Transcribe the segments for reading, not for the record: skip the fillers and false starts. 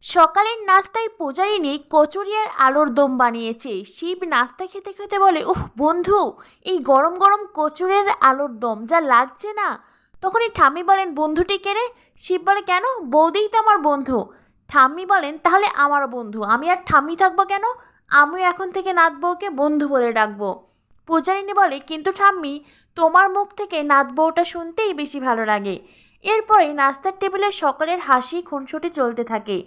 সকালের নাস্তায় পূজারিনী কচুরি আর আলুর দম বানিয়েছে। শিব নাস্তা খেতে খেতে বলে, উফ বন্ধু, এই গরম গরম কচুরি আর আলুর দম যা লাগছে না। তখনই ঠাম্মি বলেন, বন্ধুটি কে রে? শিব বলে, কেন, বৌদিই তো আমার বন্ধু। ঠাম্মি বলেন, তাহলে আমারও বন্ধু, আমি আর ঠাম্মি থাকবো কেন? আমিও এখন থেকে নাত বউকে বন্ধু বলে ডাকবো। পূজারিনী বলে, কিন্তু ঠাম্মি, তোমার মুখ থেকে নাত বউটা শুনতেই বেশি ভালো লাগে। এরপরে নাস্তার টেবিলে সকলের হাসি খুনসুটি চলতে থাকে।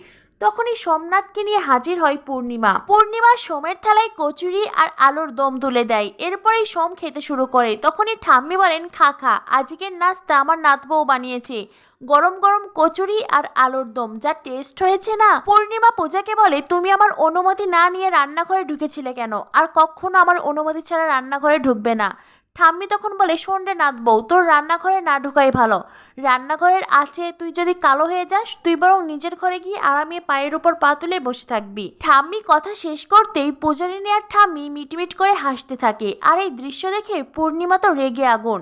তখনই সোমনাথকে নিয়ে হাজির হয় পূর্ণিমা। পূর্ণিমা সোমের থালায় কচুরি আর আলুর দম তুলে দেয়। এরপরেই সোম খেতে শুরু করে। তখনই ঠাম্মি বলেন, খা খা, আজকের নাস্তা আমার নাতবউ বানিয়েছে। গরম গরম কচুরি আর আলুর দম যা টেস্ট হয়েছে না। পূর্ণিমা পূজাকে বলে, তুমি আমার অনুমতি না নিয়ে রান্নাঘরে ঢুকেছিলে কেন? আর কখনো আমার অনুমতি ছাড়া রান্নাঘরে ঢুকবে না। ঠাম্মি তখন বলে, শোন রে নাতবউ, তোর রান্নাঘরে না ঢোকাই ভালো। রান্নাঘরের আছে, তুই যদি কালো হয়ে যাস, তুই বরং নিজের ঘরে গিয়ে আরামে পায়ের উপর পা তুলে বসে থাকবি। ঠাম্মি কথা শেষ করতেই পূজারিনী আর ঠাম্মি মিটমিট করে হাসতে থাকে। আর এই দৃশ্য দেখে পূর্ণিমা তো রেগে আগুন।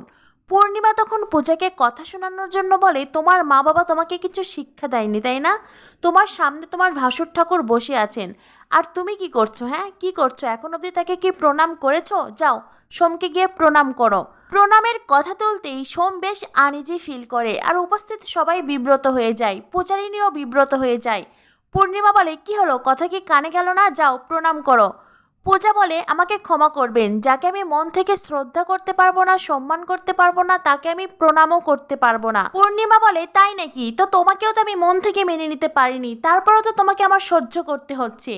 পূর্ণিমা তখন পূজাকে কথা শোনানোর জন্য বলে, তোমার মা বাবা তোমাকে কিছু শিক্ষা দেয়নি তাই না? তোমার সামনে তোমার ভাসুর ঠাকুর বসে আছেন, আর তুমি কি করছো? হ্যাঁ, কি করছো? এখন অবধি তাকে কি প্রণাম করেছো? যাও, সোমকে গিয়ে প্রণাম করো। প্রণামের কথা তুলতেই সোম বেশ আনইজি ফিল করে, আর উপস্থিত সবাই বিব্রত হয়ে যায়। পূজারিনীও বিব্রত হয়ে যায়। পূর্ণিমা বলে, কি হলো, কথা কি কানে গেল না? যাও প্রণাম করো। পূজা বলে, আমাকে ক্ষমা করবেন, যাকে আমি মন থেকে শ্রদ্ধা করতে পারবো না, সম্মান করতে পারবো না, তাকে আমি প্রণামও করতে পারবো না। পূর্ণিমা বলে, তাই নাকি? তো তোমাকেও তো আমি মন থেকে মেনে নিতে পারিনি, তারপরেও তো তোমাকে আমার সহ্য করতে হচ্ছে।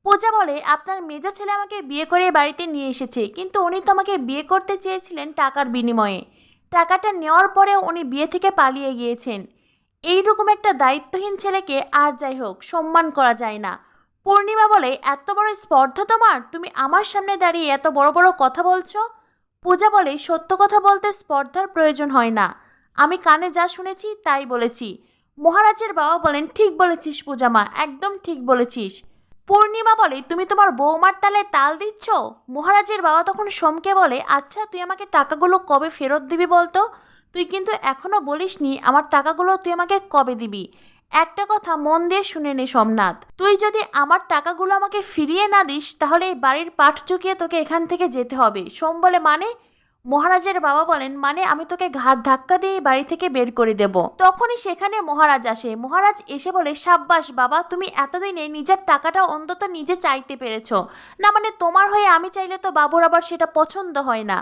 পূজা বলে, আপনার মেজো ছেলে আমাকে বিয়ে করে বাড়িতে নিয়ে এসেছে, কিন্তু উনি তো আমাকে বিয়ে করতে চেয়েছিলেন টাকার বিনিময়ে। টাকাটা নেওয়ার পরেও উনি বিয়ে থেকে পালিয়ে গিয়েছেন। এইরকম একটা দায়িত্বহীন ছেলেকে আর যাই হোক সম্মান করা যায় না। পূর্ণিমা বলে, এত বড় স্পর্ধা তোমার? তুমি আমার সামনে দাঁড়িয়ে এত বড় বড় কথা বলছো? পূজা বলে, সত্য কথা বলতে স্পর্ধার প্রয়োজন হয় না। আমি কানে যা শুনেছি তাই বলেছি। মহারাজের বাবা বলেন, ঠিক বলেছিস পূজামা, একদম ঠিক বলেছিস। পূর্ণিমা বলে, তুমি তোমার বৌমার তালে তাল দিচ্ছ? মহারাজের বাবা তখন সোমকে বলে, আচ্ছা তুই আমাকে টাকাগুলো কবে ফেরত দিবি বলতো? তুই কিন্তু এখনো বলিসনি আমার টাকাগুলো তুই আমাকে কবে দিবি। একটা কথা মন দিয়ে শুনে নে সোমনাথ, তুই যদি আমার টাকাগুলো আমাকে ফিরিয়ে না দিস, তাহলে এই বাড়ির পাট চুকিয়ে তোকে এখান থেকে যেতে হবে। সোম বলে, মানে? মহারাজের বাবা বলেন, মানে আমি তোকে ঘাড় ধাক্কা দিয়ে বাড়ি থেকে বের করে দেব। তখনই সেখানে মহারাজ আসে। মহারাজ এসে বলে, সাব্বাস বাবা, তুমি এতদিনে নিজের টাকাটা অন্তত নিজে চাইতে পেরেছো। না মানে তোমার হয়ে আমি চাইলে তো বাবুর আবার সেটা পছন্দ হয় না।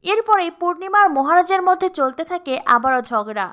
এরপরে পূর্ণিমার মহারাজের মধ্যে চলতে থাকে আবারও ঝগড়া।